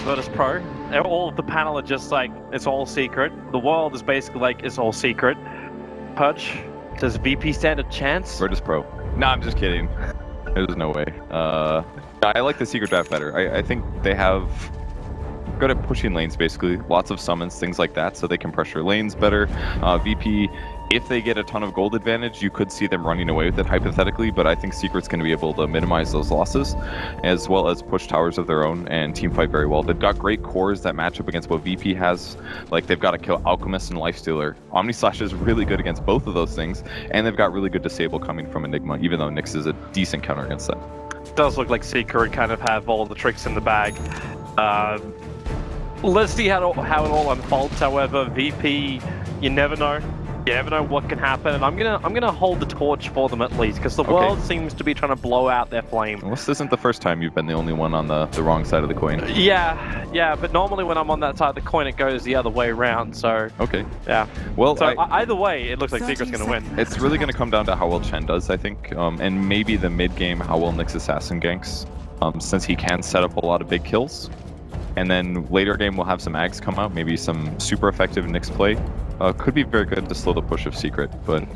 against VIRTUS.PRO. All of the panel are just like, it's all secret. The world is basically like, it's all secret. Pudge, does VP stand a chance? VIRTUS.PRO. No, I'm just kidding. There's no way. I like the secret draft better. I think they have good at pushing lanes, basically. Lots of summons, things like that, so they can pressure lanes better. VP, if they get a ton of gold advantage, you could see them running away with it, hypothetically, but I think Secret's going to be able to minimize those losses, as well as push towers of their own and team fight very well. They've got great cores that match up against what VP has. Like, they've got to kill Alchemist and Lifestealer. Omnislash is really good against both of those things, and they've got really good disable coming from Enigma, even though Nyx is a decent counter against that. It does look like Secret kind of have all the tricks in the bag. Let's see how it all unfolds. However, VP, you never know. You never know what can happen, and I'm gonna hold the torch for them at least, because the world seems to be trying to blow out their flame. Well, this isn't the first time you've been the only one on the wrong side of the coin. Yeah, but normally when I'm on that side of the coin, it goes the other way around. So yeah. Well, so either way, it looks like Secret's gonna win. It's really gonna come down to how well Chen does, I think, and maybe the mid game how well Nyx Assassin ganks, since he can set up a lot of big kills. And then later game we'll have some Ags come out, maybe some super effective Nyx play. Could be very good to slow the push of Secret, but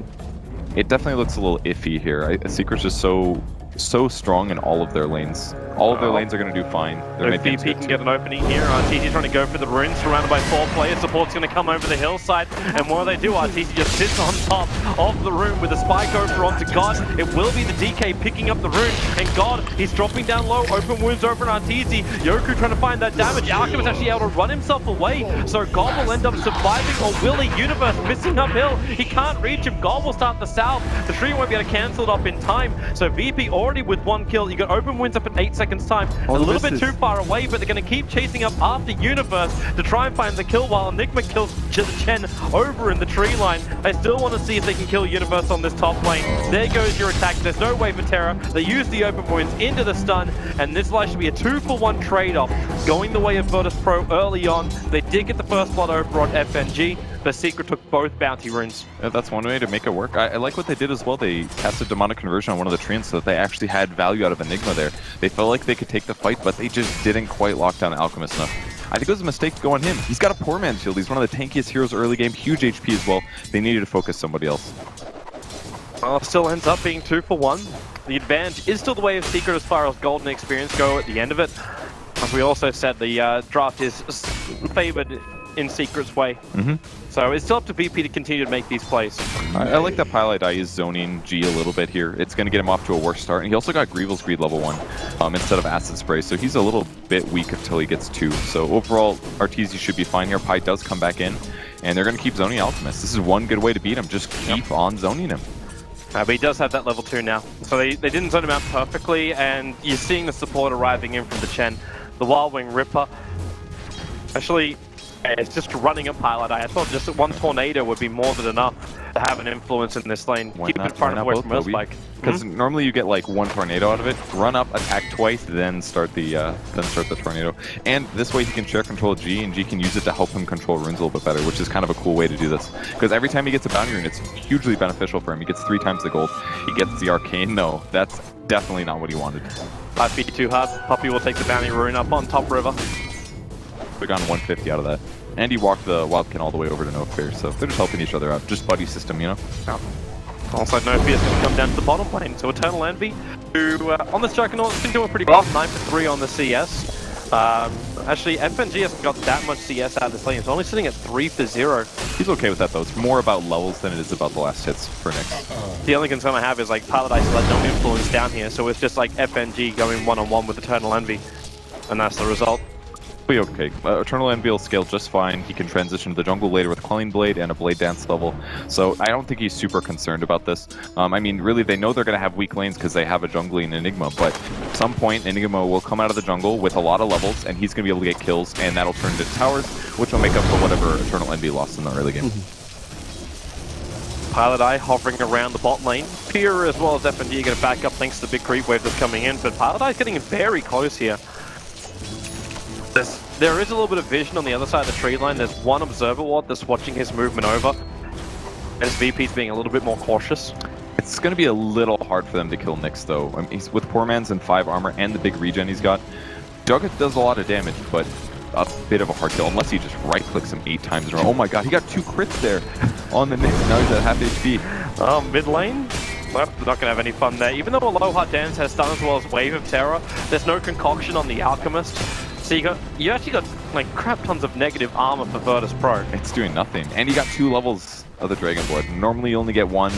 it definitely looks a little iffy here. Secret's just so strong in all of their lanes. All of their lanes are going to do fine. If VP can get an opening here, Arteezy trying to go for the runes, surrounded by 4 players. Support's going to come over the hillside, and what do they do? Arteezy just sits on top of the rune with a spike over onto God. It will be the DK picking up the rune, and God, he's dropping down low. Open wounds over on Arteezy. Yoku trying to find that damage. Alchemist actually able to run himself away, so God will end up surviving, or will he? Universe missing uphill. He can't reach him. God will start the south. The tree won't be able to cancel it up in time, so VP already with 1 kill. You got open wounds up in 8 seconds time. A little bit too far away, but they're going to keep chasing up after Universe to try and find the kill, while Enigma kills Chen over in the tree line. I still want to see if they can kill Universe on this top lane. There goes your attack. There's no way for Terra. They use the open wounds into the stun, and this life should be a 2-for-1 trade-off, going the way of VIRTUS.PRO early on. They did get the first blood over on FNG. The Secret took both bounty runes. Yeah, that's one way to make it work. I like what they did as well. They casted Demonic Conversion on one of the treants so that they actually had value out of Enigma there. They felt like they could take the fight, but they just didn't quite lock down Alchemist enough. I think it was a mistake to go on him. He's got a poor man's shield. He's one of the tankiest heroes early game, huge HP as well. They needed to focus somebody else. Well, it still ends up being 2-for-1. The advantage is still the way of Secret as far as golden experience go at the end of it. As we also said, the draft is favored in Secret's way. So it's still up to VP to continue to make these plays. I like that Pilot Eye is zoning G a little bit here. It's going to get him off to a worse start. And he also got Greevil's Greed level 1 instead of Acid Spray, so he's a little bit weak until he gets 2. So overall, Arteezy should be fine here. Pi does come back in, and they're going to keep zoning Alchemist. This is one good way to beat him. Just keep on zoning him. But he does have that level 2 now. So they didn't zone him out perfectly, and you're seeing the support arriving in from the Chen. The Wild Wing Ripper. Actually, it's just running a Pilot Eye. I thought just one Tornado would be more than enough to have an influence in this lane. Keep it far enough away from Spike. Because normally you get like 1 Tornado out of it, run up, attack twice, then start the Tornado. And this way he can share control G, and G can use it to help him control runes a little bit better, which is kind of a cool way to do this. Because every time he gets a bounty rune, it's hugely beneficial for him. He gets 3 times the gold. He gets the Arcane. No, that's definitely not what he wanted. Might be too hard. Puppy will take the bounty rune up on top river. They've gone 150 out of that. And he walked the Wildkin all the way over to No Fear, so they're just helping each other out. Just buddy system, you know? Yeah. Also, No Fear is going to come down to the bottom lane. So Eternal Envy, who on this Juggernaut has been doing pretty well. 9-for-3 on the CS. Actually, FNG hasn't got that much CS out of this lane. It's only sitting at 3-for-0. He's okay with that, though. It's more about levels than it is about the last hits for Nyx. The only concern I have is, like, Pilot Ice has no influence down here, so it's just like FNG going one-on-one with Eternal Envy. And that's the result. Be okay. Eternal Envy will scale just fine. He can transition to the jungle later with Quelling Blade and a Blade Dance level. So I don't think he's super concerned about this. I mean, really, they know they're going to have weak lanes because they have a jungling Enigma, but at some point, Enigma will come out of the jungle with a lot of levels, and he's going to be able to get kills, and that'll turn into towers, which will make up for whatever Eternal Envy lost in the early game. Pilot Eye hovering around the bot lane. Pure as well as FNG are going to back up thanks to the big creep wave that's coming in, but Pilot Eye's getting very close here. There is a little bit of vision on the other side of the tree line. There's one observer ward that's watching his movement over. And his VP's being a little bit more cautious. It's going to be a little hard for them to kill Nyx, though. I mean, he's with poor man's and 5 armor and the big regen he's got. Jugget does a lot of damage, but a bit of a hard kill, unless he just right-clicks him 8 times in a row. Oh my god, he got 2 crits there on the Nyx. Now he's at half HP. Mid lane? Well, they're not going to have any fun there. Even though Aloha Dance has stun as well as Wave of Terror, there's no concoction on the Alchemist. So you actually got like crap tons of negative armor for VIRTUS.PRO. It's doing nothing. And he got 2 levels of the Dragon Blood. Normally you only get 1,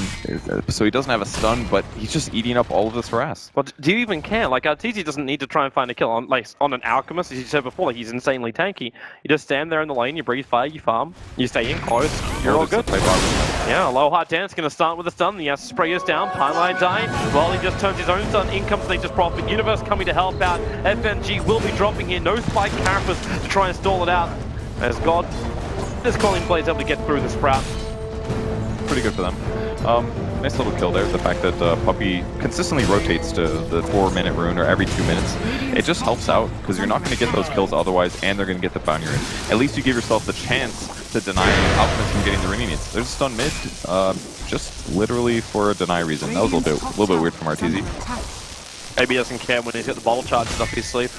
so he doesn't have a stun, but he's just eating up all of this harass. Well, do you even care? Like, Arteezy doesn't need to try and find a kill on an Alchemist, as you said before. Like, he's insanely tanky. You just stand there in the lane, you breathe fire, you farm, you stay in close, you're all good. Yeah, Aloha Dance going to start with a stun. The spray is down, Pineline dying. Well, he just turns his own stun. In comes Nature's Prophet. Universe coming to help out. FNG will be dropping here. No spike carapace to try and stall it out. As God, this calling play is able to get through the Sprout. Pretty good for them. Nice little kill there. The fact that Puppey consistently rotates to the 4-minute rune or every 2 minutes, it just helps out because you're not going to get those kills otherwise, and they're going to get the bounty rune. At least you give yourself the chance to deny Alchemist from getting the rune he needs. There's a stun mid, just literally for a deny reason. That was a little bit weird from Arteezy. Maybe he doesn't care when he's got the bottle charges up his sleeve.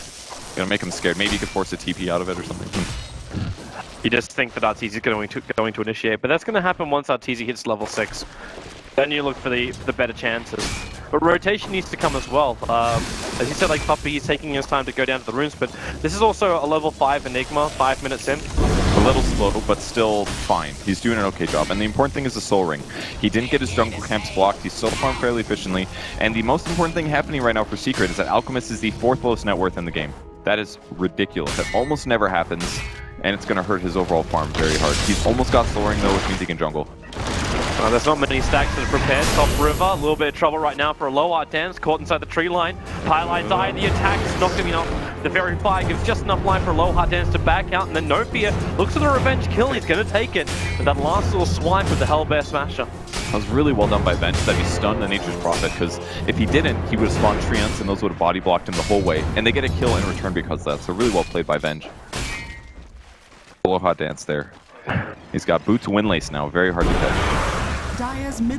Gonna make him scared. Maybe he could force a TP out of it or something. You just think that Arteezy is going to initiate, but that's going to happen once Arteezy hits level 6. Then you look for the better chances. But rotation needs to come as well. As you said, like Puppey, he's taking his time to go down to the runes, but this is also a level 5 Enigma, 5 minutes in. A little slow, but still fine. He's doing an okay job. And the important thing is the soul ring. He didn't get his jungle camps blocked. He still farmed fairly efficiently. And the most important thing happening right now for Secret is that Alchemist is the 4th lowest net worth in the game. That is ridiculous. That almost never happens. And it's going to hurt his overall farm very hard. He's almost got soul ring though, which means he can jungle. There's not many stacks that are prepared. Top river, a little bit of trouble right now for Aloha Dance, caught inside the tree line. Highlight die, the attack is not going to be enough. The very fire gives just enough line for Aloha Dance to back out, and then No Fear looks for the revenge kill. He's going to take it. But that last little swipe with the Hellbear Smasher. That was really well done by Bench that he stunned the Nature's Prophet, because if he didn't, he would have spawned Treants and those would have body blocked him the whole way. And they get a kill in return because of that, so really well played by Bench. Aloha Dance there. He's got Boots Windlace now, very hard to catch.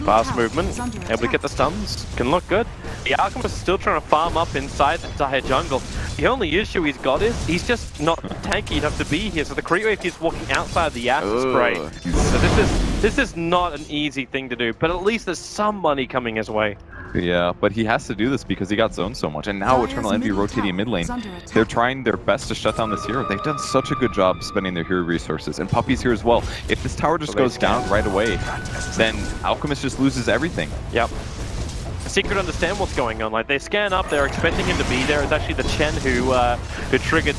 Fast movement, able to get the stuns, can look good. The Alchemist is still trying to farm up inside the Dire jungle. The only issue he's got is he's just not tanky enough to be here, so the creep wave keeps walking outside the acid spray. So this is not an easy thing to do, but at least there's some money coming his way. Yeah, but he has to do this because he got zoned so much, and now Eternal Envy rotating mid lane. They're trying their best to shut down this hero. They've done such a good job spending their hero resources, and Puppey's here as well. If this tower just goes down right away, then Alchemist just loses everything. Yep. Secret understand what's going on. Like, they scan up, they're expecting him to be there. It's actually the Chen who triggered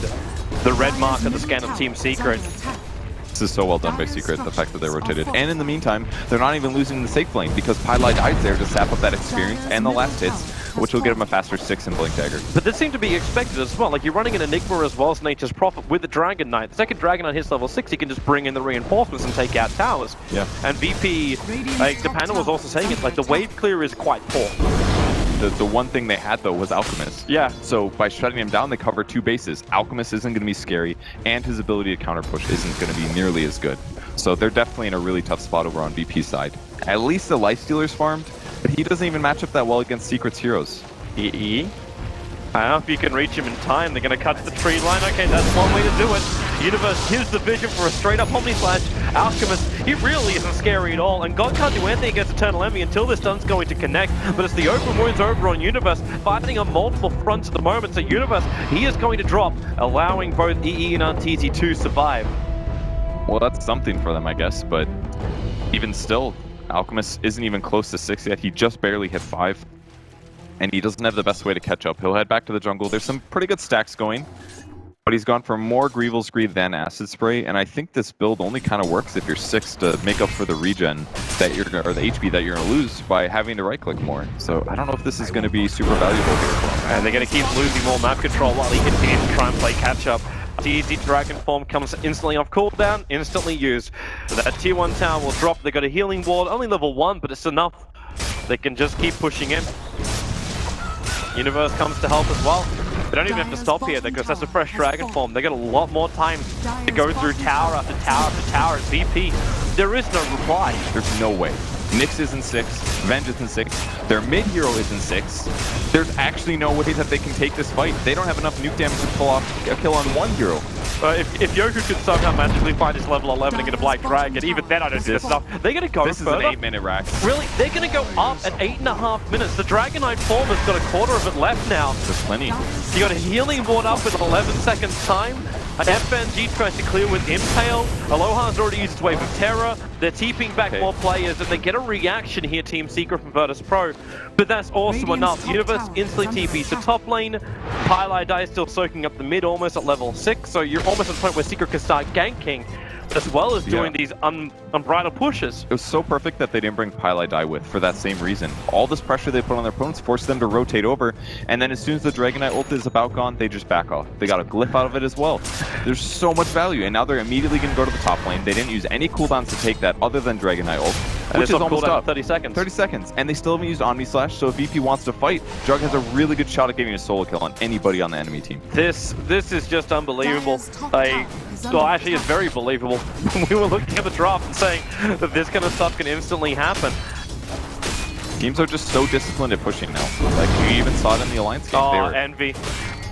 the red mark of the scan of Team Secret. This is so well done by Secret, the fact that they rotated. And in the meantime, they're not even losing the safe lane because Pylai dies there to sap up that experience and the last hits, which will get him a faster 6 in Blink Dagger. But this seemed to be expected as well. Like, you're running an Enigma as well as Nature's Prophet with the Dragon Knight. The second Dragon Knight hits level 6, he can just bring in the reinforcements and take out towers. Yeah. And VP, like, the panel was also saying it, like, the wave clear is quite poor. The one thing they had, though, was Alchemist. Yeah. So by shutting him down, they cover 2 bases. Alchemist isn't going to be scary, and his ability to counter push isn't going to be nearly as good. So they're definitely in a really tough spot over on VP's side. At least the Lifestealer's farmed, but he doesn't even match up that well against Secret's heroes. I don't know if you can reach him in time. They're going to cut the tree line. Okay, that's one way to do it. Universe, here's the vision for a straight-up Omni Slash. Alchemist, he really isn't scary at all, and God can't do anything against Eternal Envy until this stun's going to connect. But it's the open wounds over on Universe, fighting on multiple fronts at the moment. So Universe, he is going to drop, allowing both EE and Arteezy to survive. Well, that's something for them, I guess, but even still, Alchemist isn't even close to 6 yet. He just barely hit 5. And he doesn't have the best way to catch up. He'll head back to the jungle. There's some pretty good stacks going, but he's gone for more Greevil's Greed than Acid Spray, and I think this build only kind of works if you're 6 to make up for the regen that you're gonna, or the HP that you're going to lose by having to right-click more. So I don't know if this is going to be super valuable here. And they're going to keep losing more map control while he continues to try and play catch-up. Easy Dragon Form comes instantly off cooldown, instantly used. That tier 1 tower will drop. They got a healing ward, only level 1, but it's enough. They can just keep pushing in. Universe comes to help as well. They don't even have to stop here because that's a fresh Dragon Form. They got a lot more time to go through tower after tower after tower at VP. There is no reply. There's no way. Nyx is in 6, Venge is in 6, their mid hero is in 6. There's actually no way that they can take this fight. They don't have enough nuke damage to pull off a kill on one hero. If Yoku could somehow magically find his level 11 and get a Black Dragon, even then I don't see this enough. They're going to go This further. is an 8-minute rack. Really? They're going to go up at 8.5 minutes. The Dragonite form has got a quarter of it left now. There's plenty. You got a healing board up with 11 seconds time. FNG tries to clear with Impale. Aloha's already used its Wave of Terror. They're TPing back more players, and they get a reaction here, Team Secret from VIRTUS.PRO. But that's also enough. Universe instantly TPs to top lane. Pylai Die is still soaking up the mid almost at level 6, so you're almost at the point where Secret can start ganking, as well as doing these unbridled pushes. It was so perfect that they didn't bring Pylai Die with for that same reason. All this pressure they put on their opponents forced them to rotate over, and then as soon as the Dragonite ult is about gone, they just back off. They got a glyph out of it as well. There's so much value, and now they're immediately going to go to the top lane. They didn't use any cooldowns to take that other than Dragonite ult, which is almost up. 30 seconds. 30 seconds, and they still haven't used Omni Slash, so if VP wants to fight, Jug has a really good shot at getting a solo kill on anybody on the enemy team. This is just unbelievable. Well, actually, it's very believable. We were looking at the draft and saying that this kind of stuff can instantly happen. Teams are just so disciplined at pushing now. Like, you even saw it in the Alliance game. Oh, Envy.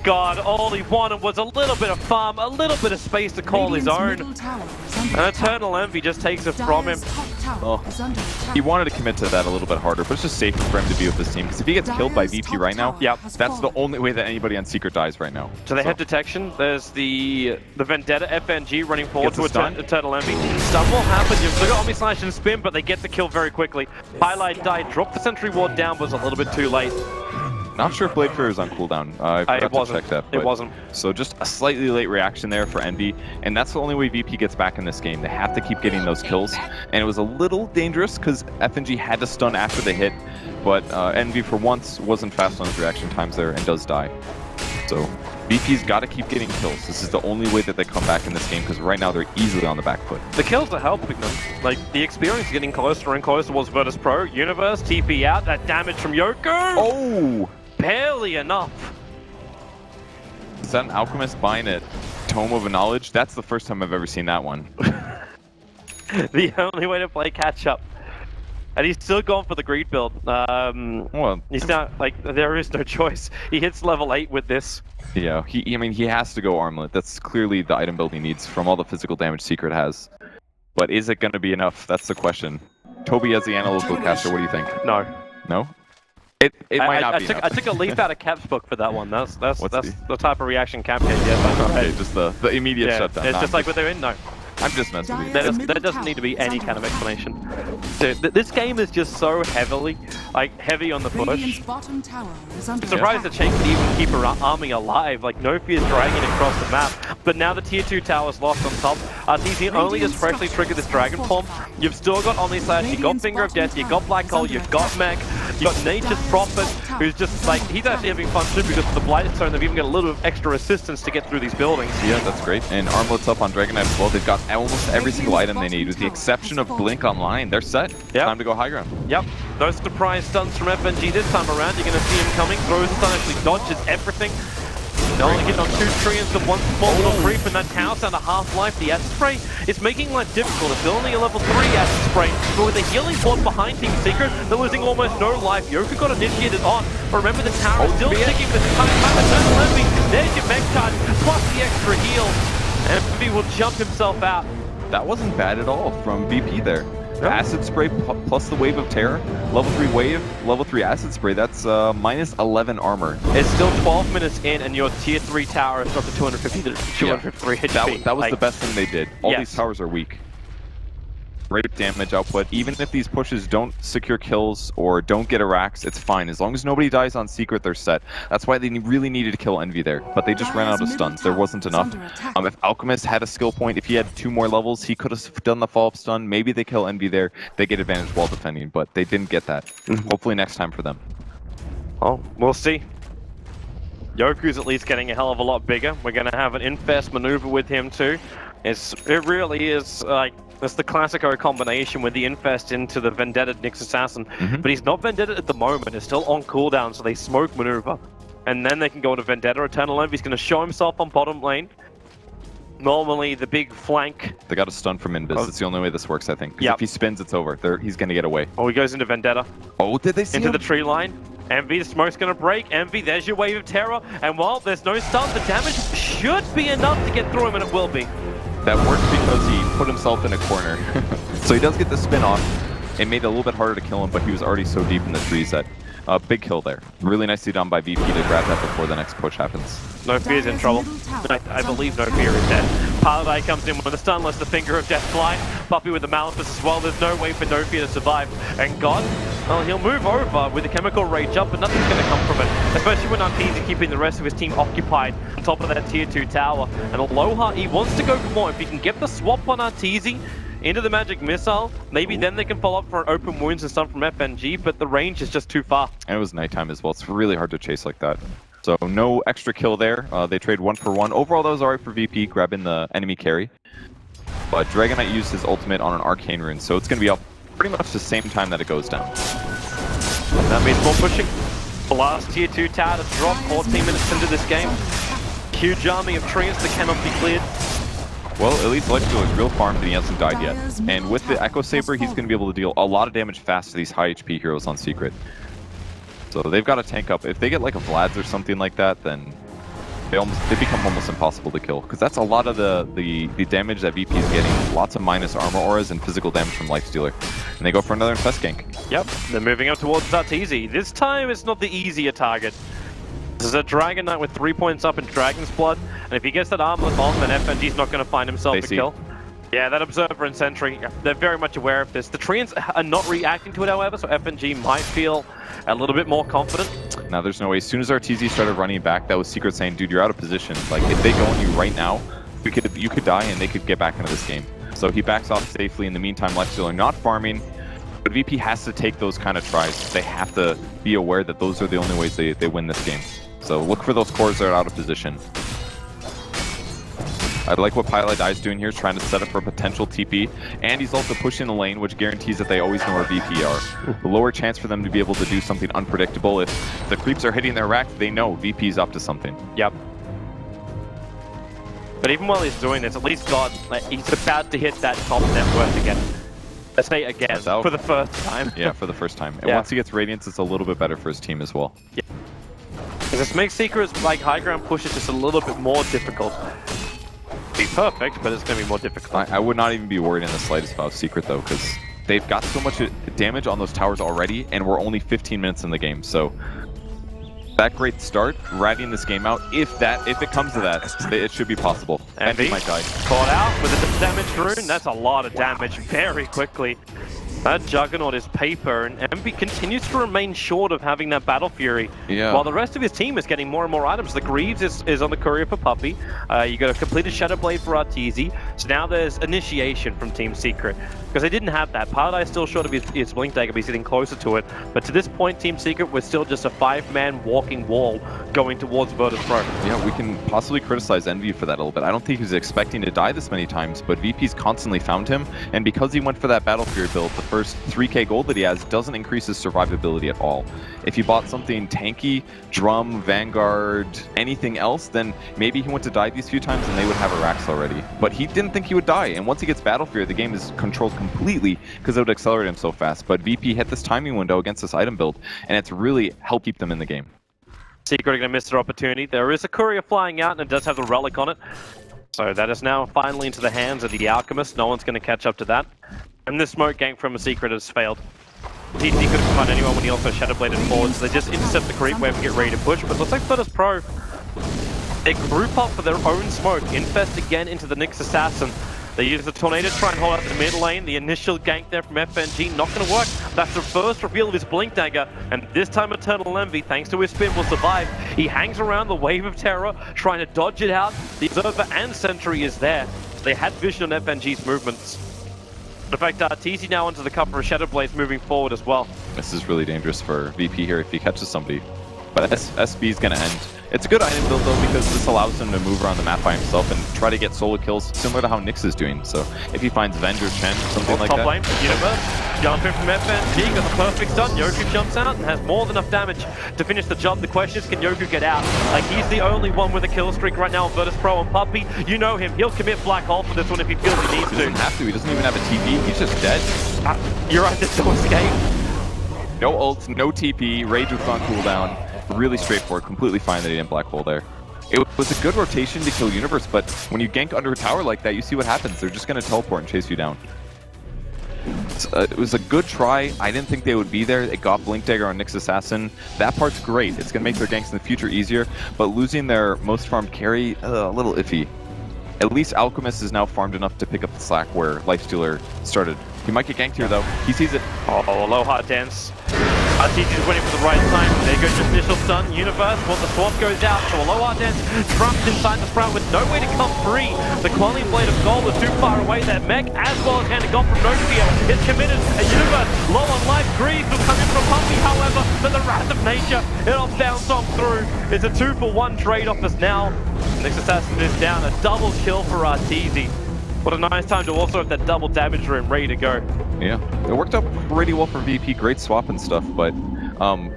God, all he wanted was a little bit of farm, a little bit of space to call his own. And Eternal Envy just takes it from him. Oh, he wanted to commit to that a little bit harder, but it's just safer for him to be with this team, because if he gets killed by VP right now, that's the only way that anybody on Secret dies right now. So they have detection. There's the Vendetta FNG running forward to Eternal Envy. Stun will happen. You've still got Omni Slash and Spin, but they get the kill very quickly. Highlight died, dropped the sentry ward down, was a little bit too late. Not sure if Blade Fury is on cooldown. I forgot to check that. It wasn't. So just a slightly late reaction there for Envy, and that's the only way VP gets back in this game. They have to keep getting those kills, and it was a little dangerous because FNG had to stun after the hit, but Envy for once wasn't fast on his reaction times there and does die. So VP's got to keep getting kills. This is the only way that they come back in this game, because right now they're easily on the back foot. The kills are helping them. Like, the experience is getting closer and closer towards VIRTUS.PRO. Universe, TP out, that damage from Yoku! Oh! Barely enough. Is that an Alchemist buying a Tome of Knowledge? That's the first time I've ever seen that one. The only way to play catch up. And he's still going for the greed build. Well, he's not, like, there is no choice. He hits level 8 with this. Yeah, I mean, he has to go Armlet. That's clearly the item build he needs from all the physical damage Secret has. But is it going to be enough? That's the question. Toby, as the analytical caster, what do you think? No. No? It might not be enough. I took a leaf out of Cap's book for that one. That's the type of reaction Cap can get. Okay, just the immediate shutdown. It's just like what they're in. No. I'm just messing with you. There doesn't need to be any kind of explanation. Dude, this game is just so heavy on the push. I'm surprised that Chen can even keep her army alive. Like, Nofi is dragging it across the map. But now the tier 2 tower's lost on top. Arteezy only just freshly triggered this Dragon Form. You've still got Omni Slash, you've got Finger of Death, you've got Black Hole, you've got Mech, you've got Nature's Prophet, who's just like, he's actually having fun too because of the Blighted Stone. They've even got a little bit of extra resistance to get through these buildings. Yeah, that's great. And Armlet's up on Dragonite as well. They've got almost every single item they need, with the exception of Blink Online. They're set. Time to go high ground. Yep. Those surprise stuns from FNG this time around. You're going to see him coming. Throws stun, actually dodges everything. They're only getting on 2 treants and 1 small little creep, and that tower's down to half-life. The acid spray is making life difficult. It's only a level 3 acid spray, but with a healing board behind Team Secret, they're losing almost no life. Yoku got initiated on, but remember the tower is still ticking with time. Eternal Envy. There's your mech charge, plus the extra heal. Envy will jump himself out. That wasn't bad at all from VP there. Acid spray plus the Wave of Terror, level 3 wave, level 3 acid spray, that's minus 11 armor. It's still 12 minutes in and your tier 3 tower is up to 250 to 253 HP. That was the best thing they did. All these towers are weak. Great damage output. Even if these pushes don't secure kills or don't get a racks, it's fine. As long as nobody dies on Secret, they're set. That's why they really needed to kill Envy there, but they just ran out of stuns. There wasn't enough. If Alchemist had a skill point, if he had 2 more levels, he could have done the follow-up stun. Maybe they kill Envy there. They get advantage while defending, but they didn't get that. Hopefully next time for them. Oh, we'll see. Yoku's at least getting a hell of a lot bigger. We're going to have an infest maneuver with him too. It really is like, it's the classico combination with the infest into the Vendetta Nyx Assassin. But he's not Vendetta at the moment. It's still on cooldown, so they smoke maneuver. And then they can go into Vendetta. Eternal Envy's going to show himself on bottom lane. Normally, the big flank. They got a stun from Invis. It's the only way this works, I think. 'Cause Yep. if he spins, it's over. He's going to get away. Oh, he goes into Vendetta. Oh, did they see Into him? the tree line. Envy, the smoke's gonna break. Envy, there's your wave of terror. And while there's no stun, the damage should be enough to get through him, and it will be. That worked because he put himself in a corner. So he does get the spin off. It made it a little bit harder to kill him, but he was already so deep in the trees that big kill there. Really nicely done by VP to grab that before the next push happens. No Fear's in trouble. I believe No Fear is dead. Paladai comes in with a stun, lets the finger of death fly. Puppy with the Malefice as well. There's no way for No Fear to survive. And God, well, he'll move over with the chemical rage up, but nothing's going to come from it. Especially when Arteezy keeping the rest of his team occupied on top of that tier 2 tower. And Aloha, he wants to go for more. If he can get the swap on Arteezy into the magic missile, maybe then they can follow up for an open wounds and stun from FNG, but the range is just too far. And it was nighttime as well. It's really hard to chase like that. So no extra kill there. They trade 1 for 1. Overall, that was alright for VP, grabbing the enemy carry. But Dragon Knight used his ultimate on an arcane rune, so it's going to be up pretty much the same time that it goes down. That means more pushing. The last tier 2 tower to drop 14 minutes into this game. Huge army of treants that cannot be cleared. Well, at least Electro is real farmed and he hasn't died yet. And with the Echo Saber, he's going to be able to deal a lot of damage fast to these high HP heroes on Secret. So they've got to tank up. If they get like a Vlad's or something like that, then they become almost impossible to kill. Because that's a lot of the damage that VP is getting. Lots of minus armor auras and physical damage from Lifestealer. And they go for another Infest gank. Yep, they're moving up towards Arteezy. This time it's not the easier target. This is a Dragon Knight with 3 points up in Dragon's Blood, and if he gets that armlet on, then FNG's not going to find himself a kill. Yeah, that Observer and Sentry, they're very much aware of this. The Treants are not reacting to it, however, so FNG might feel a little bit more confident. Now, there's no way. As soon as Arteezy started running back, that was Secret saying, dude, you're out of position. Like, if they go on you right now, you could die and they could get back into this game. So he backs off safely. In the meantime, Lifestealer not farming. But VP has to take those kind of tries. They have to be aware that those are the only ways they win this game. So look for those cores that are out of position. I like what Paladai's doing here, trying to set up for a potential TP. And he's also pushing the lane, which guarantees that they always know where VP are. The lower chance for them to be able to do something unpredictable. If the creeps are hitting their rack, they know VP's up to something. Yep. But even while he's doing this, at least God, he's about to hit that top net worth again. Let's say again, for the first time. Yeah, for the first time. And once he gets Radiance, it's a little bit better for his team as well. Yeah. This makes Secret's high ground pushes just a little bit more difficult. Be perfect, but it's going to be more difficult. I would not even be worried in the slightest about Secret though, because they've got so much damage on those towers already, and we're only 15 minutes in the game. So that great start, riding this game out. If it comes to that, it should be possible. Envy might die. Caught out with a damage rune. That's a lot of damage very quickly. That Juggernaut is paper, and Envy continues to remain short of having that Battle Fury. Yeah. While the rest of his team is getting more and more items. The Greaves is on the courier for Puppy. You got a completed Shadow Blade for Arteezy. So now there's Initiation from Team Secret. Because they didn't have that. Paladai is still short of his Blink Dagger, but he's getting closer to it. But to this point, Team Secret was still just a 5-man walking wall going towards VIRTUS.PRO. Yeah, we can possibly criticize Envy for that a little bit. I don't think he was expecting to die this many times, but VP's constantly found him. And because he went for that Battle Fury build, the first 3k gold that he has doesn't increase his survivability at all. If he bought something tanky, Drum, Vanguard, anything else, then maybe he went to die these few times and they would have a Rax already. But he didn't think he would die, and once he gets Battle Fury, the game is controlled completely because it would accelerate him so fast. But VP hit this timing window against this item build, and it's really helped keep them in the game. Secret are going to miss their opportunity. There is a courier flying out, and it does have the relic on it. So that is now finally into the hands of the Alchemist. No one's going to catch up to that. And this smoke gank from a Secret has failed. TC couldn't find anyone when he also Shadow Bladed forward, so they just intercept the creep wave and get ready to push. But it looks like VIRTUS.PRO, they group up for their own smoke, infest again into the Nyx Assassin. They use the Tornado to try and hold out the mid lane. The initial gank there from FNG, not going to work. That's the first reveal of his Blink Dagger, and this time Eternal Envy, thanks to his spin, will survive. He hangs around the Wave of Terror, trying to dodge it out. The Observer and Sentry is there. So they had vision on FNG's movements. In fact, Arteezy now onto the cover of Shadow Blades moving forward as well. This is really dangerous for VP here if he catches somebody. But SB is going to end. It's a good item build though, because this allows him to move around the map by himself and try to get solo kills, similar to how Nyx is doing. So if he finds Venge or Chen, something like top that. lane, Universe, jump in from FNG, got the perfect stun. Yoku jumps out and has more than enough damage to finish the job. The question is, can Yoku get out? Like, he's the only one with a kill streak right now on VIRTUS.PRO and Puppey. You know him, he'll commit Black Hole for this one if he feels he needs He to. doesn't have to, he doesn't even have a TP, he's just dead. You're right, there's no escape. No ults, no TP, Rage was on cooldown. Really straightforward, completely fine that he didn't Black Hole there. It was a good rotation to kill Universe, but when you gank under a tower like that, you see what happens. They're just going to teleport and chase you down. It was a good try. I didn't think they would be there. They got Blink Dagger on Nyx Assassin. That part's great. It's going to make their ganks in the future easier, but losing their most farmed carry, a little iffy. At least Alchemist is now farmed enough to pick up the slack where Lifestealer started. He might get ganked here though. He sees it. Oh, Aloha dance. Arteezy's waiting for the right time. There goes the initial stun. Universe, well, the swap goes out. So Aloha dance trapped inside the Sprout with no way to come free. The Quelling Blade of Gold was too far away. That mech, as well as Hand of God from Nokia, is committed. And Universe, low on life, Greaves will come in from Puppey. However, but the Wrath of Nature, it'll bounce on through. It's a 2-for-1 trade-off as now. Nyx Assassin is down. A double kill for Arteezy. What a nice time to also have that double damage room ready to go. Yeah, it worked out pretty well for VP. Great swap and stuff, but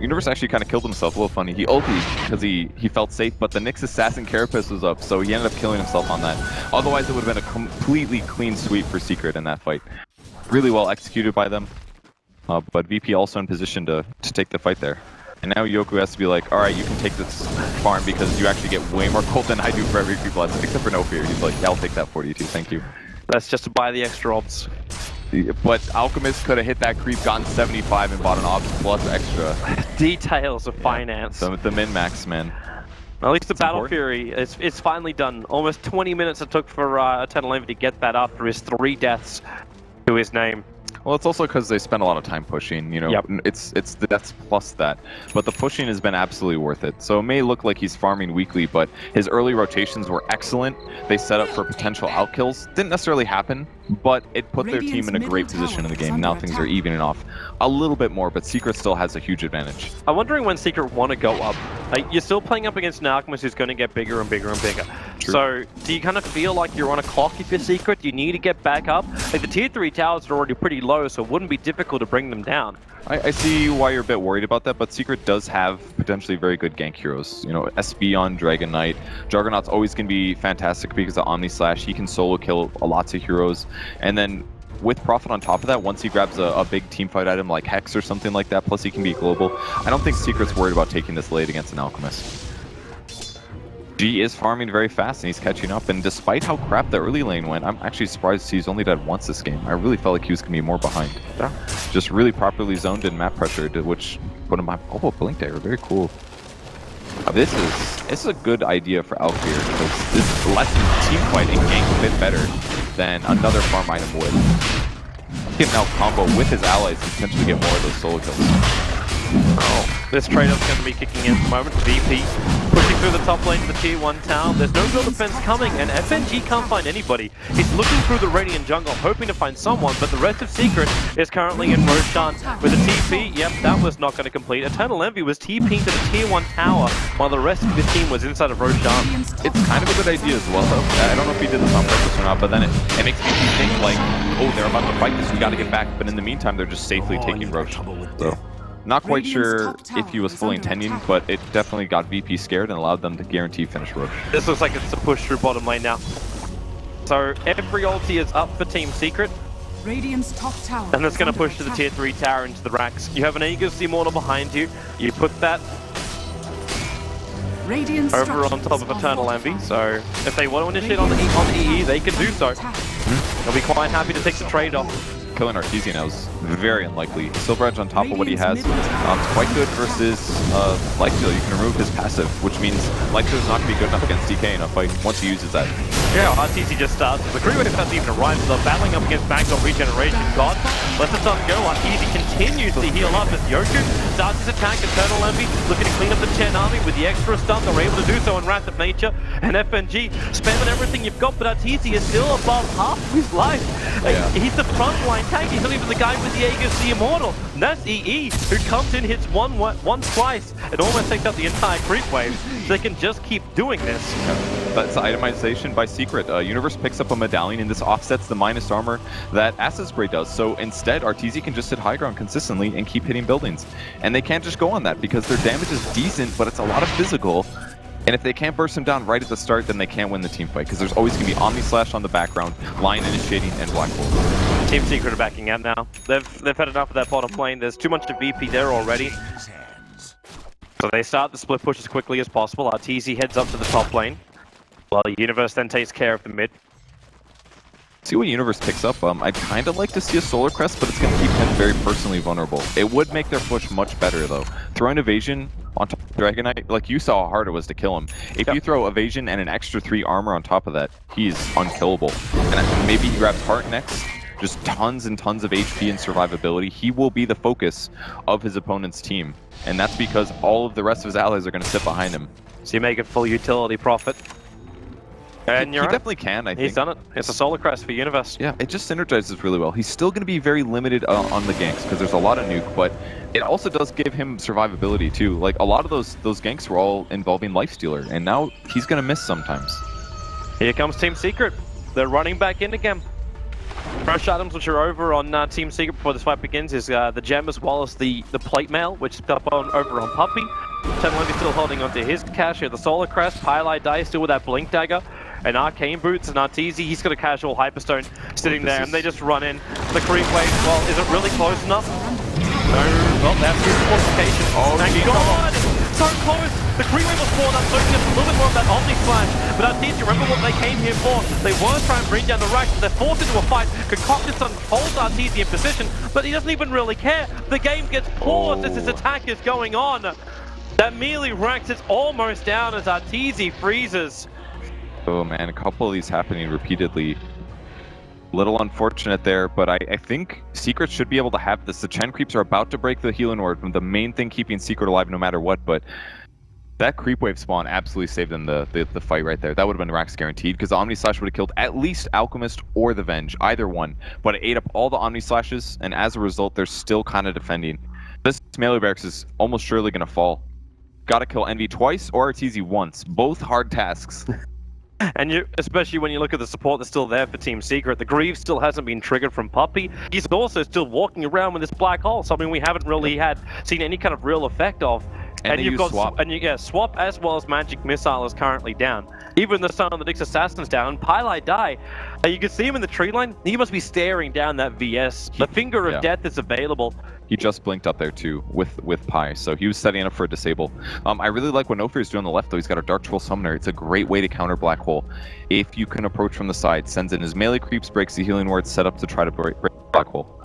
Universe actually kind of killed himself. A little funny. He ultied because he felt safe, but the Nyx Assassin Carapace was up, so he ended up killing himself on that. Otherwise, it would have been a completely clean sweep for Secret in that fight. Really well executed by them, but VP also in position to take the fight there. And now Yoku has to be like, all right, you can take this farm because you actually get way more gold than I do for every creep lesson, except for No Fear. He's like, yeah, I'll take that 42, thank you. That's just to buy the extra obs. But Alchemist could have hit that creep, gotten 75, and bought an obs plus extra. Details of finance. So with the min-max, man. At least the It's Battle important. Fury, it's finally done. Almost 20 minutes it took for Eternal Envy to get that after his 3 deaths to his name. Well, it's also because they spend a lot of time pushing, you know, Yep. it's the deaths plus that. But the pushing has been absolutely worth it. So it may look like he's farming weekly, but his early rotations were excellent. They set up for potential outkills. Didn't necessarily happen, but it put their team in a great position in the game. Now things are evening off a little bit more, but Secret still has a huge advantage. I'm wondering when Secret want to go up. Like, you're still playing up against an Alchemist who's going to get bigger and bigger and bigger. True. So, do you kind of feel like you're on a clock if you're Secret? You need to get back up? Like, the tier 3 towers are already pretty low, so it wouldn't be difficult to bring them down. I see why you're a bit worried about that, but Secret does have potentially very good gank heroes. You know, SB on Dragon Knight. Juggernaut's always going to be fantastic because of Omni Slash. He can solo kill lots of heroes. And then with Prophet on top of that, once he grabs a big teamfight item like Hex or something like that, plus he can be global, I don't think Secret's worried about taking this late against an Alchemist. G is farming very fast and he's catching up, and despite how crap the early lane went, I'm actually surprised to see he's only died once this game. I really felt like he was going to be more behind. Yeah. Just really properly zoned in map pressure, which put him on. Oh, Blink Dagger, very cool. This is a good idea for Alfear because this lessens team fight and gank a bit better than another farm item would. He can now combo with his allies and potentially get more of those solo kills. Oh, this trade-off's going to be kicking in at the moment. VP pushing through the top lane to the tier 1 town. There's no real defense coming, and FNG can't find anybody. He's looking through the Radiant jungle, hoping to find someone, but the rest of Secret is currently in Roshan with a TP. Yep, that was not going to complete. Eternal Envy was TPing to the tier 1 tower, while the rest of his team was inside of Roshan. It's kind of a good idea as well, though. I don't know if he did this on purpose or not, but then it makes me think like, oh, they're about to fight this, we got to get back. But in the meantime, they're just safely taking Rosh. So. Not quite sure if he was fully intending, but it definitely got VP scared and allowed them to guarantee finish Rosh. This looks like it's a push through bottom lane now. So every ulti is up for Team Secret. Radiant's top tower, and it's going to push to the tier 3 tower into the racks. You have an Aegis Immortal behind you. You put that over on top of Eternal Envy, so if they want to initiate on the EE, they can do so. They'll be quite happy to take the trade-off. Killing Arteezy now is very unlikely. Silver Edge on top of what he has, it's quite good versus Lifesteal. You can remove his passive, which means Lifesteal is not going to be good enough against DK in a fight once he uses that. Yeah, Arteezy just starts. The crew wave hasn't even arrived, so they're battling up against Magdal Regeneration. God, let the sun go. Arteezy continues to heal up as Yoku starts his attack. Eternal Envy looking to clean up the Chen army with the extra stun. They're able to do so in Wrath of Nature. And FNG spamming everything you've got, but Arteezy is still above half of his life. Yeah. He's the frontline tank. He's not even the guy with the Aegis, the Immortal. And that's EE, who comes in, hits one twice, and almost takes out the entire creep wave. So they can just keep doing this. That's itemization by Secret. Universe picks up a medallion, and this offsets the minus armor that Acid Spray does. So instead, Arteezy can just hit high ground consistently and keep hitting buildings. And they can't just go on that because their damage is decent, but it's a lot of physical. And if they can't burst him down right at the start, then they can't win the team fight because there's always going to be Omni Slash on the background, Lion Initiating, and Black Hole. Team Secret are backing out now. They've had enough of that bottom lane. There's too much to VP there already. So they start the split push as quickly as possible. Arteezy heads up to the top lane, while the Universe then takes care of the mid. See what Universe picks up. I'd kind of like to see a Solar Crest, but it's going to keep him very personally vulnerable. It would make their push much better, though. Throwing Evasion on top of Dragonite, like you saw how hard it was to kill him. If you throw Evasion and an extra 3 armor on top of that, he's unkillable. And maybe he grabs Heart next. Just tons and tons of HP and survivability. He will be the focus of his opponent's team. And that's because all of the rest of his allies are going to sit behind him. So you make it full utility profit. And he definitely can, I think. He's done it. It's a Solar Crest for Universe. Yeah, it just synergizes really well. He's still going to be very limited on the ganks because there's a lot of nuke, but it also does give him survivability too. Like a lot of those ganks were all involving Lifestealer, and now he's going to miss sometimes. Here comes Team Secret. They're running back in again. Fresh items which are over on Team Secret before this fight begins is the gem as well as the plate mail, which is up over on Puppey. Tenlevy still holding onto his cash here. The Solar Crest, Highlight Die still with that Blink Dagger, and Arcane Boots and Arteezy. He's got a casual Hyperstone sitting there, and they just run in. The creep wave, well, is it really close enough? No, well, they have good fortification. Oh, thank God! So close! The creep wave was forward up, looking at a little bit more of that Omni Slash. But Arteezy, remember what they came here for? They were trying to bring down the racks, but they're forced into a fight. Concocted holds Arteezy in position, but he doesn't even really care. The game gets paused as this attack is going on. That melee Rax is almost down as Arteezy freezes. Oh man, a couple of these happening repeatedly. Little unfortunate there, but I think Secret should be able to have this. The Chen creeps are about to break the healing ward, the main thing keeping Secret alive no matter what, but that creep wave spawn absolutely saved them the fight right there. That would have been Rax guaranteed, because the Omni Slash would have killed at least Alchemist or the Venge, either one. But it ate up all the Omni Slashes, and as a result, they're still kind of defending. This melee barracks is almost surely going to fall. Gotta kill Envy twice or Arteezy once. Both hard tasks. And especially when you look at the support that's still there for Team Secret, the Grieve still hasn't been triggered from Puppey. He's also still walking around with this black hole, something we haven't really seen any kind of real effect of. And you've got Swap as well as Magic Missile is currently down. Even the Son of the Nyx Assassin's down. And Pylite Die, you can see him in the tree line. He must be staring down that VS. The Finger of Death is available. He just blinked up there too with Pi, so he was setting up for a disable. I really like what Nofir is doing on the left though. He's got a Dark Troll Summoner. It's a great way to counter Black Hole. If you can approach from the side, sends in his melee creeps, breaks the healing ward, set up to try to break Black Hole.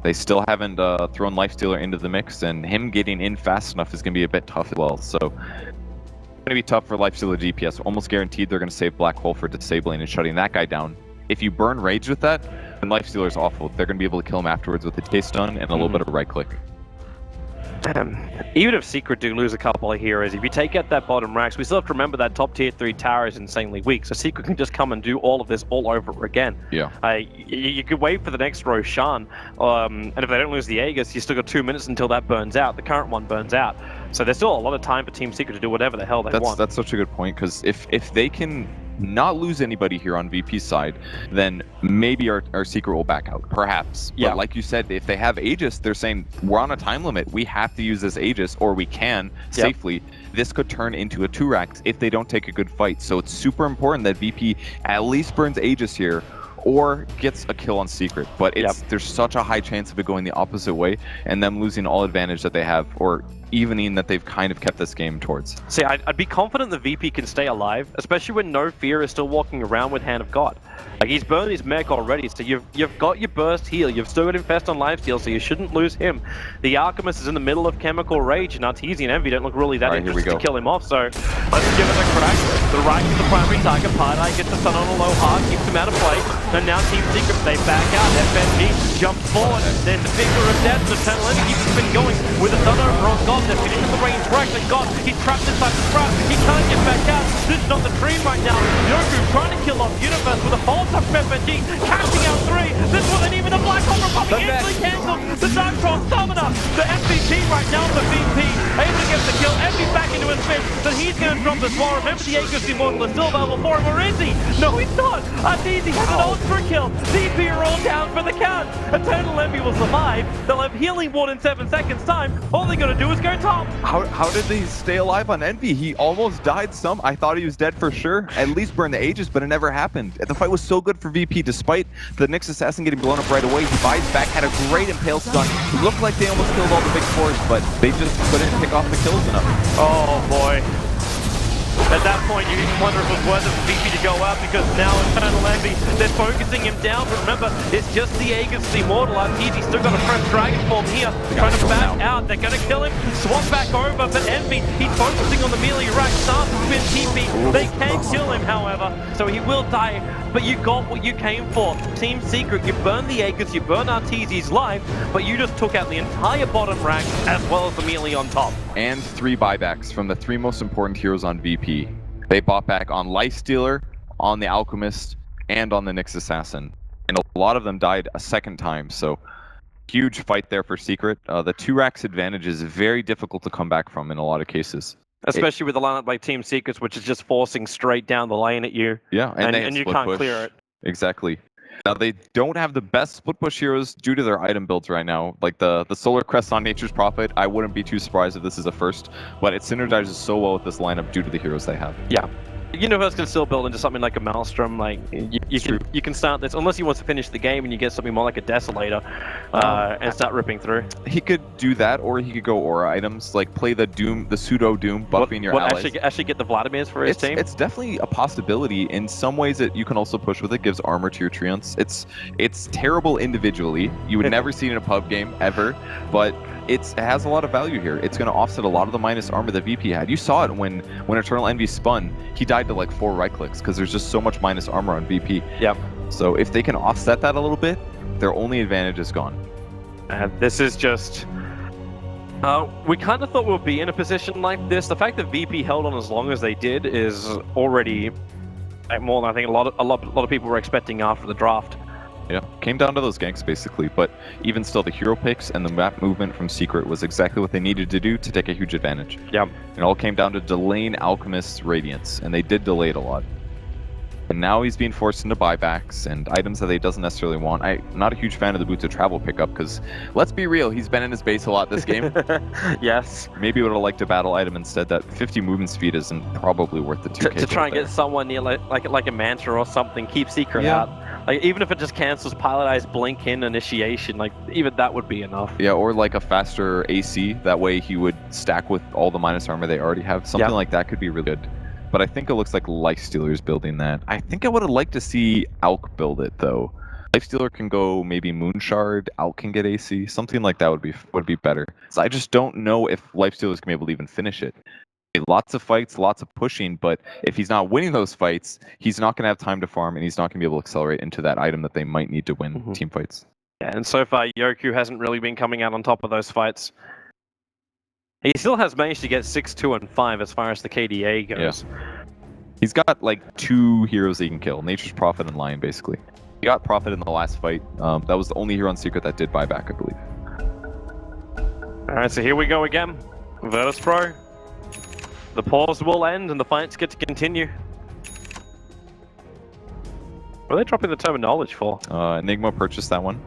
They still haven't thrown Lifestealer into the mix, and him getting in fast enough is going to be a bit tough as well. So it's going to be tough for Lifestealer DPS. Almost guaranteed they're going to save Black Hole for disabling and shutting that guy down. If you burn Rage with that, then Lifestealer's awful. They're going to be able to kill him afterwards with a Chase Stun and a little bit of right click. Even if Secret do lose a couple of heroes, if you take out that bottom racks, we still have to remember that top tier 3 tower is insanely weak, so Secret can just come and do all of this all over again. Yeah. You could wait for the next Roshan, and if they don't lose the Aegis, you still got 2 minutes until that burns out. The current one burns out. So there's still a lot of time for Team Secret to do whatever the hell they want. That's such a good point, because if they can not lose anybody here on VP's side, then maybe our Secret will back out, perhaps. Yeah. But like you said, if they have Aegis, they're saying, we're on a time limit, we have to use this Aegis, or we can safely. This could turn into a 2-rack if they don't take a good fight. So it's super important that VP at least burns Aegis here, or gets a kill on Secret. But there's such a high chance of it going the opposite way, and them losing all advantage that they have, or evening that they've kind of kept this game towards. See, I'd be confident the VP can stay alive, especially when No Fear is still walking around with Hand of God. Like, he's burned his mech already, so you've got your burst heal, you've still got Infest on lifesteal, so you shouldn't lose him. The Alchemist is in the middle of Chemical Rage, and Arteezy and Envy don't look really that interested to kill him off, so let's give it a crack. The right is the primary target, Pardai gets the Sun on a low hard, keeps him out of play, and now Team Secret, they back out, FNG jumps forward, there's the Finger of Death, the Tenlevy keeps the spin going, with the Sun over on God, they're finishing the range rack, and God, he's trapped inside the trap, he can't get back out, this is not the dream right now, Yoku trying to kill off Universe with a false up from FNG, catching out 3, this wasn't even a Black Hole Republic, instantly cancelled, the Dark Troll Summoner, The MVP right now for VP, able to get the kill. Envy's back into his spin, but he's going to drop the swarm. Remember the Aegis Immortal is still available for him, or is he? No, he's not. Arteezy has an ultra kill. VP are all down for the count. Eternal Envy will survive. They'll have healing ward in 7 seconds time. All they got to do is go top. How did they stay alive on Envy? He almost died some. I thought he was dead for sure. At least burn the Aegis, but it never happened. The fight was so good for VP despite the Nyx Assassin getting blown up right away. He buys back, had a great Impale stun. It looked like they almost killed all the big fours, but they just couldn't pick off the kills enough. Oh boy. At that point, you wonder if it was worth it for VP to go out, because now Eternal Envy, they're focusing him down. But remember, it's just the Aegis Immortal. Arteezy still got a fresh Dragon Form here, trying to back out. They're going to kill him, swap back over. But Envy, he's focusing on the melee rack, starts with TP. They can kill him, however, so he will die. But you got what you came for. Team Secret, you burned the Aegis, you burned Arteezy's life, but you just took out the entire bottom rack as well as the melee on top. And 3 buybacks from the 3 most important heroes on VP. They bought back on Lifestealer, on the Alchemist, and on the Nyx Assassin. And a lot of them died a second time, so huge fight there for Secret. The 2 racks advantage is very difficult to come back from in a lot of cases. Especially with a lineup like Team Secrets, which is just forcing straight down the lane at you. Yeah, and you can't clear it. Exactly. Now, they don't have the best split push heroes due to their item builds right now. Like the Solar Crest on Nature's Prophet, I wouldn't be too surprised if this is a first, but it synergizes so well with this lineup due to the heroes they have. Yeah. Universe can still build into something like a Maelstrom. Like you can start this, unless he wants to finish the game and you get something more like a Desolator and start ripping through. He could do that, or he could go aura items, like play the pseudo Doom, buffing your allies. Actually get the Vladimirs for his team. It's definitely a possibility. In some ways, that you can also push with it. Gives armor to your Treants. It's terrible individually. You would never see it in a pub game ever, but it has a lot of value here. It's going to offset a lot of the minus armor that VP had. You saw it when Eternal Envy spun. He died to like 4 right clicks because there's just so much minus armor on VP. Yep. So if they can offset that a little bit, their only advantage is gone. This is just... we kind of thought we'd be in a position like this. The fact that VP held on as long as they did is already more than I think a lot of people were expecting after the draft. Yeah, came down to those ganks basically, but even still the hero picks and the map movement from Secret was exactly what they needed to do to take a huge advantage. Yeah. It all came down to delaying Alchemist's Radiance, and they did delay it a lot. And now he's being forced into buybacks and items that he doesn't necessarily want. I'm not a huge fan of the Boots of Travel pickup because, let's be real, he's been in his base a lot this game. Yes. Maybe would have liked a battle item instead. That 50 movement speed isn't probably worth the 2k. To try and get someone near like a Mantra or something, keep Secret out. Like, even if it just cancels Pilotized Blink in initiation, like even that would be enough. Yeah, or like a faster AC. That way he would stack with all the minus armor they already have. Something like that could be really good. But I think it looks like Lifestealer's building that. I think I would have liked to see Alk build it though. Lifestealer can go maybe Moonshard, Alk can get AC. Something like that would be better. So I just don't know if Lifestealer's gonna be able to even finish it. Lots of fights, lots of pushing, but if he's not winning those fights, he's not going to have time to farm, and he's not going to be able to accelerate into that item that they might need to win team fights. Yeah, and so far, Yoku hasn't really been coming out on top of those fights. He still has managed to get 6, 2, and 5 as far as the KDA goes. Yeah. He's got like 2 heroes he can kill, Nature's Prophet and Lion, basically. He got Prophet in the last fight. That was the only hero on Secret that did buyback, I believe. Alright, so here we go again. VIRTUS.PRO. The pause will end and the fights get to continue. What are they dropping the Terminology for? Enigma purchased that one.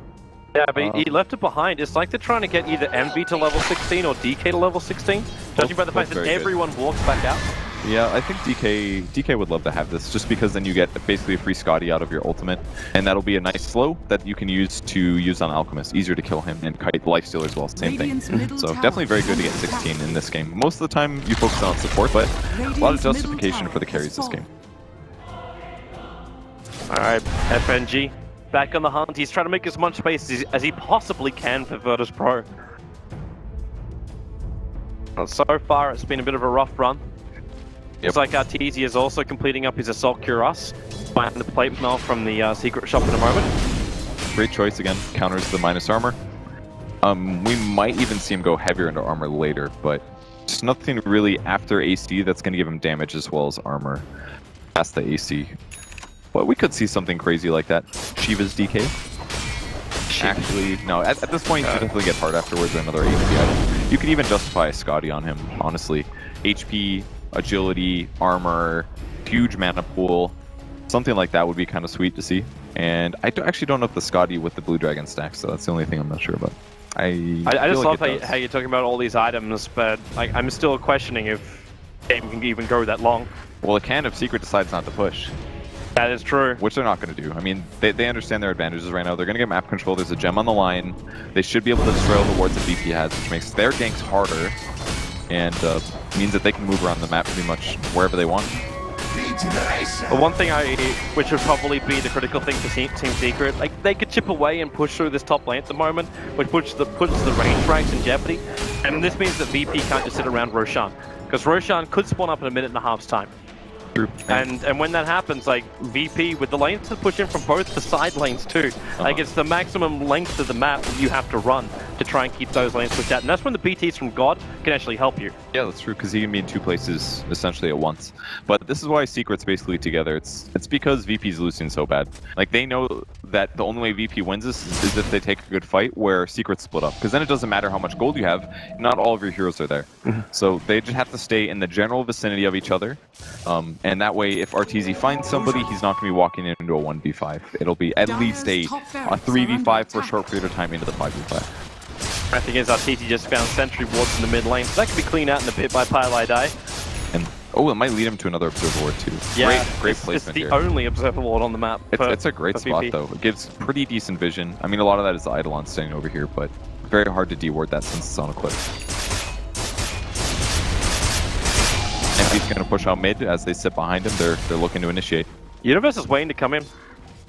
Yeah, but he left it behind. It's like they're trying to get either MV to level 16 or DK to level 16. Judging by the fact that everyone walks back out. Yeah, I think DK would love to have this, just because then you get basically a free Scotty out of your ultimate, and that'll be a nice slow that you can use on Alchemist. Easier to kill him, and Kite Lifestealer as well, same thing. So definitely very good to get 16 in this game. Most of the time you focus on support, but a lot of justification for the carries this game. Alright, FNG back on the hunt. He's trying to make as much space as he possibly can for VIRTUS.PRO. So far it's been a bit of a rough run. Looks like Arteezy is also completing up his Assault Cuirass, buying the plate mail from the secret shop in a moment. Great choice again, counters the minus armor. We might even see him go heavier into armor later, but just nothing really after AC that's going to give him damage as well as armor past the AC. But we could see something crazy like that. Shiva's DK. Actually, no. At this point, you should definitely get hard afterwards or another HP item. You could even justify a Scotty on him, honestly. HP, agility, armor, huge mana pool. Something like that would be kind of sweet to see. And I actually don't know if the Scotty with the Blue Dragon stacks, so that's the only thing I'm not sure about. I just love how you're talking about all these items, but like, I'm still questioning if the game can even go that long. Well, it can if Secret decides not to push. That is true. Which they're not going to do. I mean, they understand their advantages right now. They're going to get map control. There's a gem on the line. They should be able to destroy all the wards that VP has, which makes their ganks harder. And means that they can move around the map pretty much wherever they want. But one thing which would probably be the critical thing for Team Secret, like they could chip away and push through this top lane at the moment, which puts the range ranks in jeopardy. And this means that VP can't just sit around Roshan, because Roshan could spawn up in a minute and a half's time. True. And when that happens, like VP with the lanes to push in from both the side lanes too, like it's the maximum length of the map that you have to run to try and keep those lanes pushed out. And that's when the BTs from God can actually help you. Yeah, that's true, because he can be in two places essentially at once. But this is why Secret's basically together. It's because VP's losing so bad. Like they know that the only way VP wins this is if they take a good fight where Secret's split up. Because then it doesn't matter how much gold you have, not all of your heroes are there. So they just have to stay in the general vicinity of each other. And that way, if Arteezy finds somebody, he's not going to be walking into a 1v5. It'll be at least a 3v5 for a short period of time into the 5v5. I think is Arteezy just found sentry wards in the mid lane, so that could be cleaned out in the pit by Pile Die. And it might lead him to another observer ward too. Yeah, great placement here. It's the only observer ward on the map. It's a great spot though. It gives pretty decent vision. I mean, a lot of that is the Eidolon staying over here, but very hard to deward that since it's on a cliff. And he's going to push out mid as they sit behind him. They're looking to initiate. Universe is waiting to come in.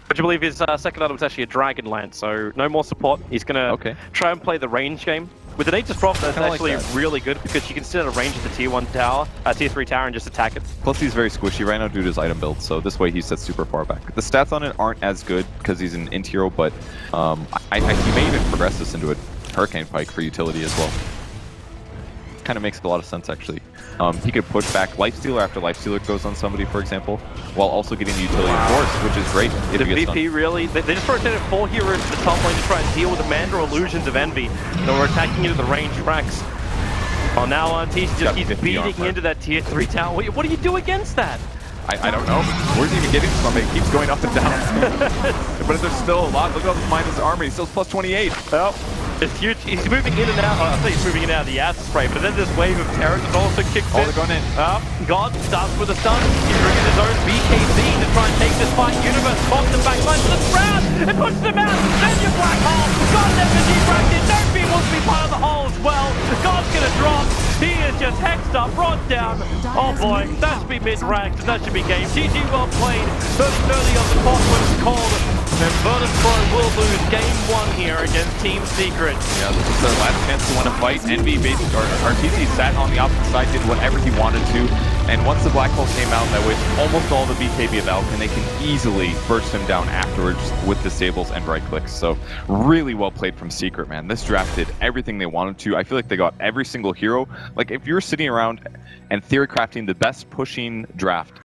Would you believe his second item was actually a Dragon Lance, so no more support. He's going to try and play the range game. With an Aegis Prophet, that's actually really good because you can sit at a range of the tier 1 tower, tier 3 tower, and just attack it. Plus he's very squishy right now due to his item build, so this way he sits super far back. The stats on it aren't as good because he's an int hero, but he may even progress this into a Hurricane Pike for utility as well. Kind of makes a lot of sense actually. He could push back Lifestealer after Lifestealer goes on somebody, for example, while also getting the utility of Force, which is great. The VP really, they just rotated 4 heroes to the top lane to try and deal with the Mandra Illusions of Envy that were attacking into the range tracks. Well, now Arteezy just keeps beating into that tier 3 tower. What do you do against that? I don't know. Where's he even getting from it? It keeps going up and down. But there's still a lot. Look at his minus armor. He still plus 28. Well, it's huge. He's moving in and out. I think he's moving in and out of the acid spray, but then this wave of terror that also kicks in. They're going in. God starts with a stun. He's bringing his own BKB to try and take this fight. Universe pops him back, punches him round, and pushes him out. Then your black hole. God's energy fragged in. No B wants to be part of the hole as well. God's gonna drop. He is just hexed up, brought down. Oh boy, that should be mid-ranked, and that should be game. GG well played. 30 on the clock when it's called. And VIRTUS.PRO will lose game 1 here against Team Secret. Yeah, this is their last chance to win a fight. Envy basically, Arteezy sat on the opposite side, did whatever he wanted to. And once the black hole came out, that was almost all the BKB of Alk, and they can easily burst him down afterwards with disables and right clicks. So really well played from Secret, man. This draft did everything they wanted to. I feel like they got every single hero. Like if you're sitting around and theory crafting the best pushing draft